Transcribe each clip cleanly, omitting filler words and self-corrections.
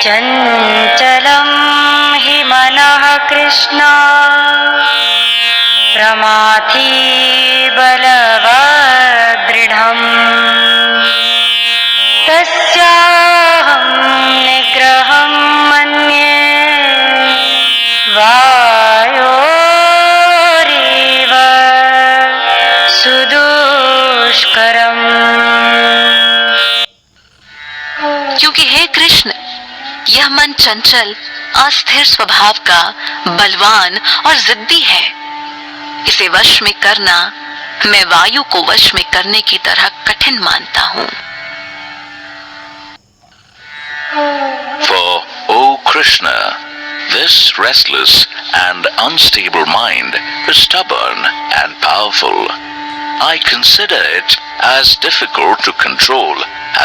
चञ्चलं हि मनः कृष्ण प्रमाथि बलवदृढम् तस्याहं निग्रहं मन्ये वायोरिव सुदुष्करम्। क्योंकि हे कृष्ण, यह मन चंचल अस्थिर स्वभाव का बलवान और जिद्दी है। इसे वश में करना मैं वायु को वश में करने की तरह कठिन मानता हूँ। For, O Krishna, this restless and unstable mind is stubborn and powerful. I consider it as difficult to control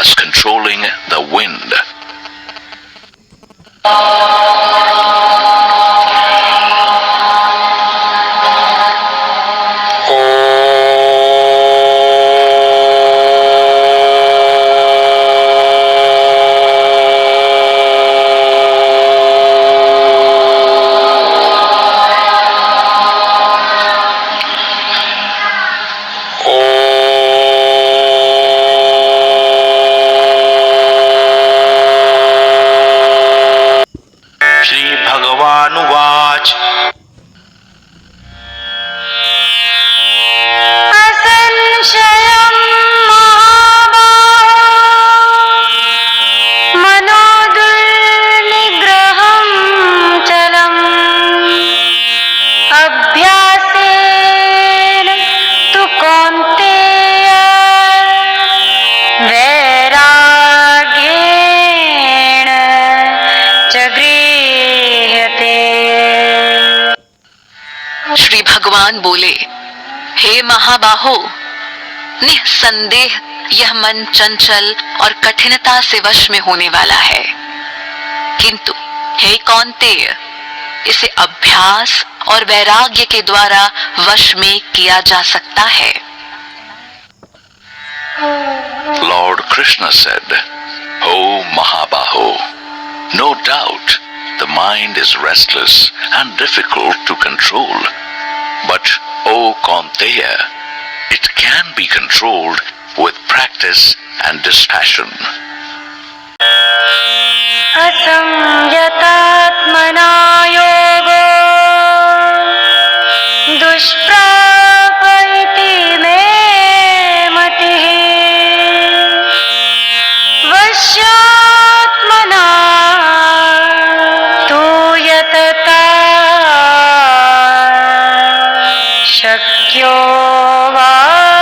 as controlling the wind. श्रीभगवानुवाच असंशयं महाबाहो मनोदुर्निग्रहं चलम् अभ्यासेन तु कौन्तेय वैराग्येण च गृह्यते। श्री भगवान बोले, हे महाबाहो, निस्संदेह यह मन चंचल और कठिनता से वश में होने वाला है, किंतु हे कौन्तेय, इसे अभ्यास और वैराग्य के द्वारा वश में किया जा सकता है। Lord Krishna said, O Mahabaho, no doubt the mind is restless and difficult to control. But, O Kaunteya, it can be controlled with practice and dispassion. असंयतात्मना योगो दुष्प्राप इति मे मतिः वश्यात्मना तु यतता शक्यो वाप्तुमुपायतः।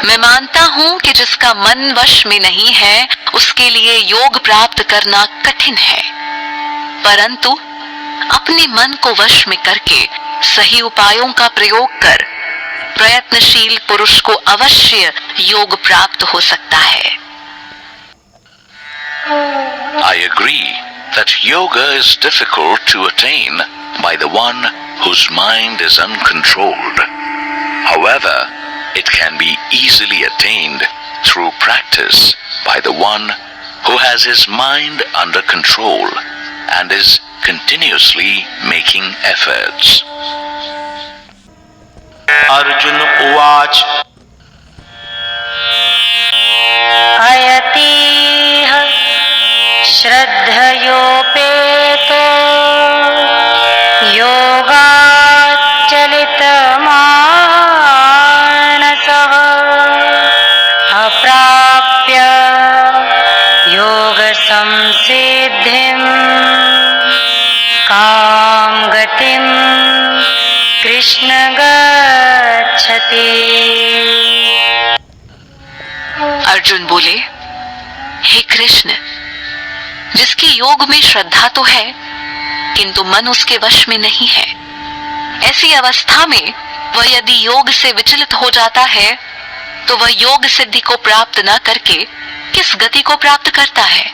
मैं मानता हूँ कि जिसका मन वश में नहीं है उसके लिए योग प्राप्त करना कठिन है, परंतु अपने मन को वश में करके सही उपायों का प्रयोग कर प्रयत्नशील पुरुष को अवश्य योग प्राप्त हो सकता है। I agree that yoga is difficult to attain by the one whose mind is uncontrolled. However, it can be easily attained through practice by the one who has his mind under control and is continuously making efforts. Arjun उवाच अयतीह श्रद्धयोपेतो योगाच्चलितमानसः अप्राप्य योगसंसिद्धिं कां गतिं कृष्ण गच्छति। अर्जुन बोले, हे कृष्ण, जिसके योग में श्रद्धा तो है किंतु मन उसके वश में नहीं है, ऐसी अवस्था में वह यदि योग से विचलित हो जाता है तो वह योग सिद्धि को प्राप्त न करके किस गति को प्राप्त करता है?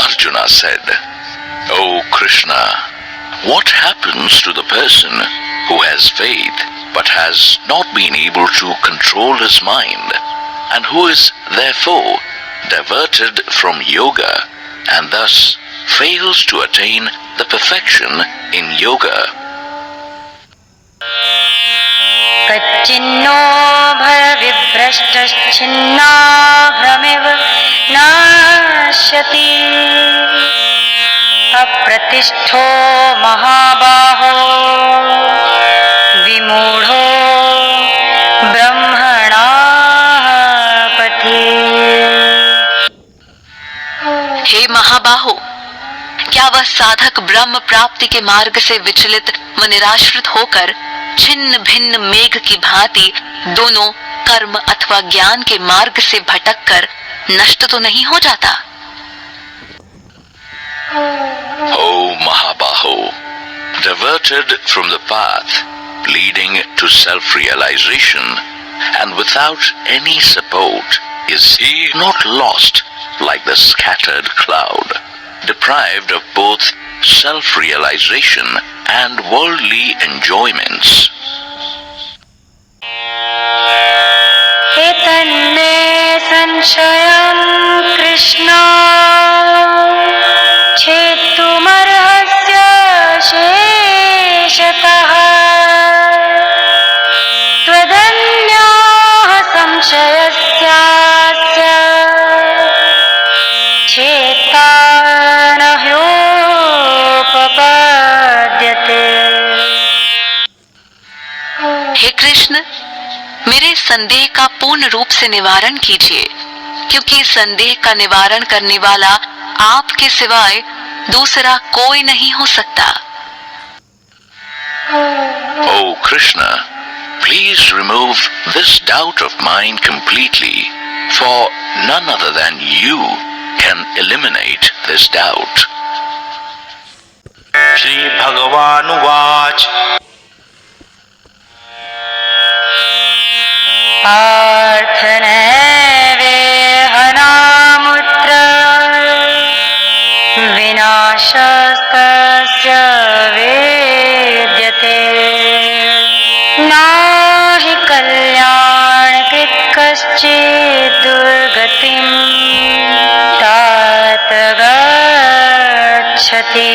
Arjuna said, O Krishna, what happens to the person who has faith but has not been able to control his mind, and who is therefore diverted from yoga and thus fails to attain the perfection in yoga. कच्चिन्नो भयविभ्रष्टश्चिन्नाभ्रमिव नाश्यति अप्रतिष्ठो महाबाहो विमूढो ब्रह्मणा पथि। हे महाबाहो, क्या वह साधक ब्रह्म प्राप्ति के मार्ग से विचलित व निराश्रित होकर छिन्न भिन्न मेघ की भांति दोनों कर्म अथवा ज्ञान के मार्ग से भटककर नष्ट तो नहीं हो जाता? O Mahabaho, diverted from the path leading to self-realization and without any support, is he not lost like the scattered cloud, deprived of both self-realization and worldly enjoyments? एतन्मे संशयं कृष्ण छेत्तुमर्हस्य शेषतः त्वदन्याः संशयस्यास्य छेत्ता न ह्योपपद्यते। हे कृष्ण, मेरे संदेह का पूर्ण रूप से निवारण कीजिए, क्योंकि संदेह का निवारण करने वाला आपके सिवाय दूसरा कोई नहीं हो सकता। O Krishna, please remove this doubt of mine completely, for none other than you can eliminate this doubt. Shri भगवानुवाच पार्थनैवेहनामुत्र विनाशस्तस्य वेद्यते नाहि कल्याणकृत् कश्चित् दुर्गतिं तात गच्छति।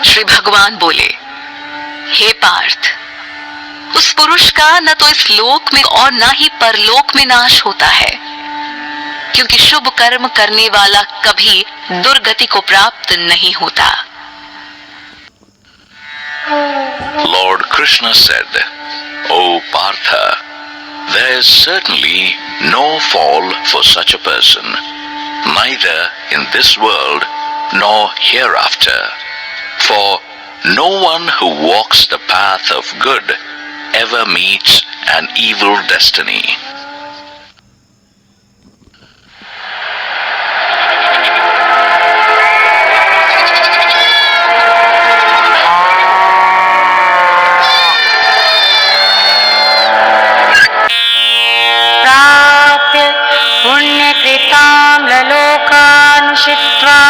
श्री भगवान बोले, हे पार्थ, उस पुरुष का न तो इस लोक में और न ही परलोक में नाश होता है, क्योंकि शुभ कर्म करने वाला कभी दुर्गति को प्राप्त नहीं होता। Lord Krishna said, O Partha, there is certainly no fall for such a person, neither in this world nor hereafter, for no one who walks the path of good ever meets an evil destiny. प्राप्य पुण्यकृताम्ललोकानुषित्वा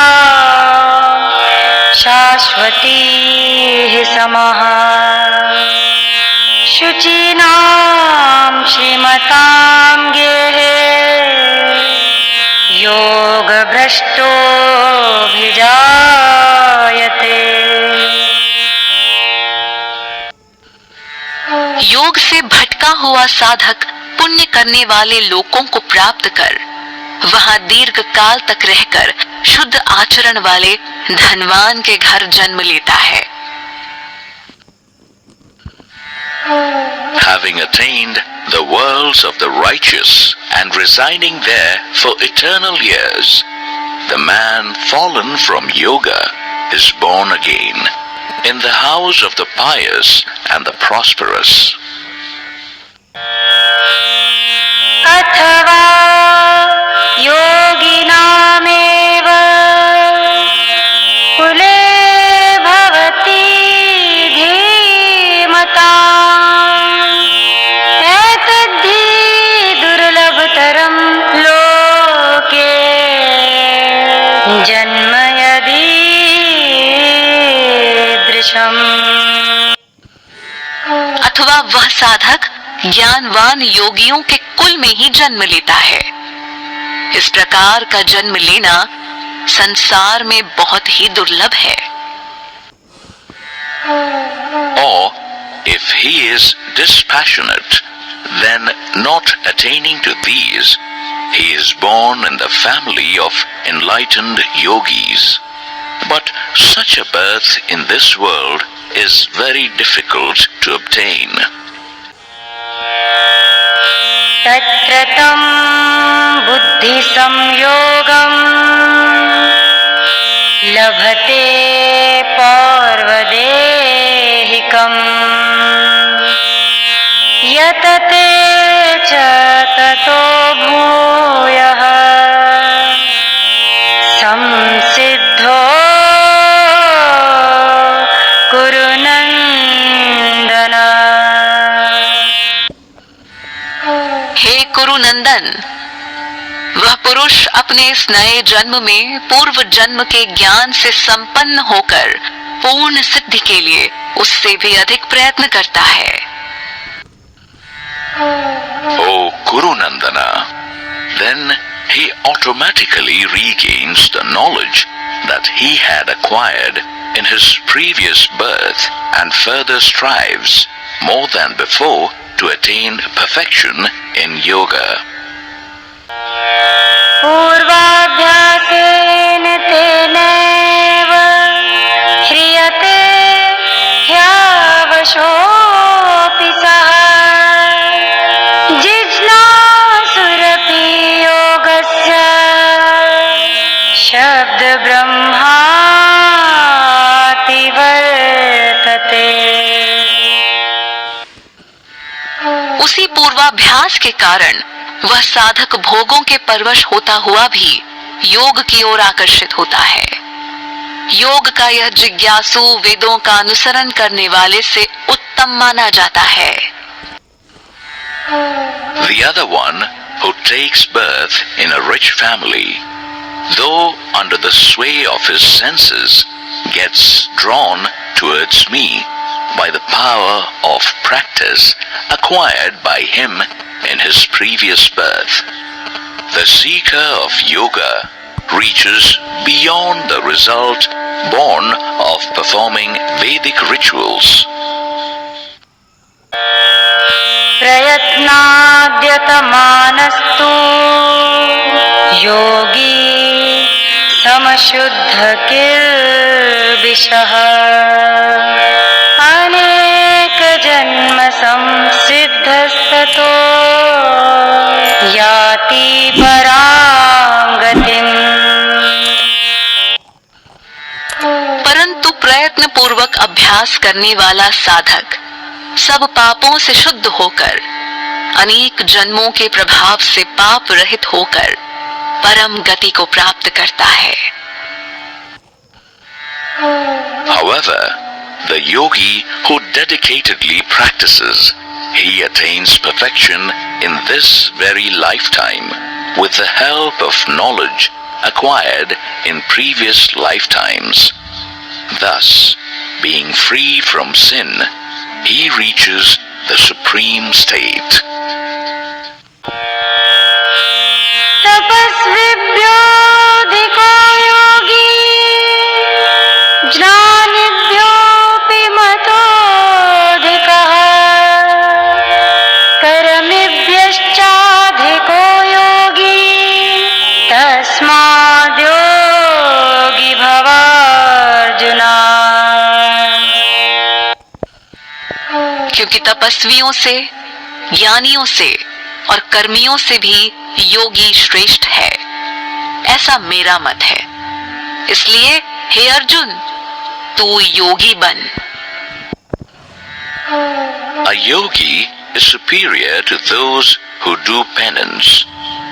शाश्वतीः समः शुचीनां श्रीमतां गेहे योगभ्रष्टोऽभिजायते। योग से भटका हुआ साधक पुण्य करने वाले लोकों को प्राप्त कर वहां दीर्घ काल तक रहकर शुद्ध आचरण वाले धनवान के घर जन्म लेता है। Having attained the worlds of the righteous and residing there for eternal years, the man fallen from yoga is born again in the house of the pious and the prosperous. अथवा योगिनामेव कुले भवति धीमताम् एतद्धि दुर्लभतरं लोके जन्म यदीदृशम्। अथवा वह साधक ज्ञानवान योगियों के कुल में ही जन्म लेता है। इस प्रकार का जन्म लेना संसार में बहुत ही दुर्लभ है। Or, if he is dispassionate, then not attaining to these, he is born in the family of enlightened yogis. But such a birth in this world is very difficult to obtain. तत्र तं बुद्धि संयोगं लभते पौर्वदेहिकम् यतते च ततो भूयः संसिद्धो कुरु नंदन। हे कुरुनंदन, वह पुरुष अपने इस नए जन्म में पूर्व जन्म के ज्ञान से संपन्न होकर पूर्ण सिद्धि के लिए उससे भी अधिक प्रयत्न करता है। O Kurunandana, then he automatically regains the knowledge that he had acquired in his previous birth and further strives more than before to attain perfection in yoga. पूर्वाभ्यासेन तेनैव ह्रियते ह्यावशोऽपि सः जिज्ञासुरपि योगस्य शब्दब्रह्माति वर्तते। उसी पूर्वाभ्यास के कारण वह साधक भोगों के परवश होता हुआ भी योग की ओर आकर्षित होता है। योग का यह जिज्ञासु वेदों का अनुसरण करने वाले से उत्तम माना जाता है। The other one, who takes birth in a rich family, though under the sway of his senses, gets drawn towards me by the power of practice acquired by him in his previous birth. The seeker of yoga reaches beyond the result born of performing Vedic rituals. प्रयत्नाद्यतमानस्तु योगी समशुद्ध किल्बिषः अनेक जन्म संसिद्धस्ततो याति परां गतिम्। परंतु प्रयत्न पूर्वक अभ्यास करने वाला साधक सब पापों से शुद्ध होकर अनेक जन्मों के प्रभाव से पाप रहित होकर परम गति को प्राप्त करता है। However, the yogi who dedicatedly practices, he attains perfection in this very lifetime with the help of knowledge acquired in previous lifetimes. Thus, being free from sin, he reaches the supreme state. तपस्विभ्योऽधिको योगी ज्ञानिभ्योऽपि मतोऽधिकः कर्मिभ्यश्चाधिको योगी तस्माद्योगी भवार्जुन। क्योंकि तपस्वियों से, ज्ञानियों से और कर्मियों से भी योगी श्रेष्ठ है, ऐसा मेरा मत है। इसलिए हे अर्जुन, तू योगी बन। A yogi is superior to those who do penance,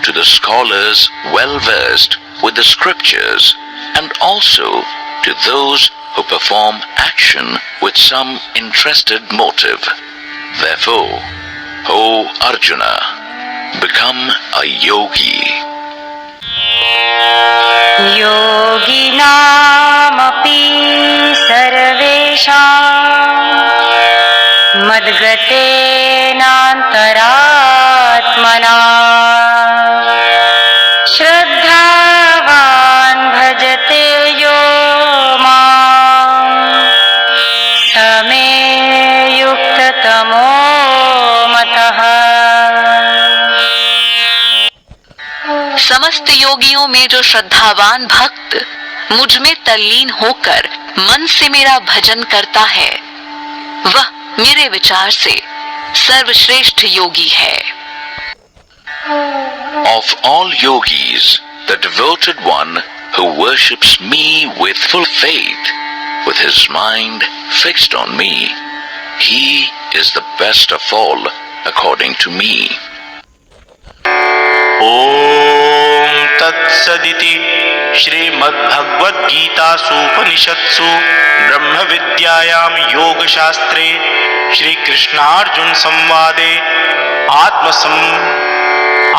to the scholars well versed with the scriptures, and also to those who perform action with some interested motive. Therefore, O Arjuna, become a yogi. योगिनामपि सर्वेषां समस्त योगियों में जो श्रद्धावान भक्त मुझ में तल्लीन होकर मन से मेरा भजन करता है, वह मेरे विचार से सर्वश्रेष्ठ योगी है। Of all yogis, the devoted one who worships me with full faith, with his mind fixed on me, he is the best of all according to me. ॐ तत्सदिति श्रीमद्भगवद्गीतासूपनिषत्सु ब्रह्मविद्यायां योगशास्त्रे श्रीकृष्णार्जुन संवादे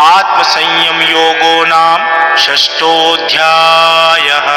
आत्मसंयम योगो नाम षष्ठोऽध्यायः।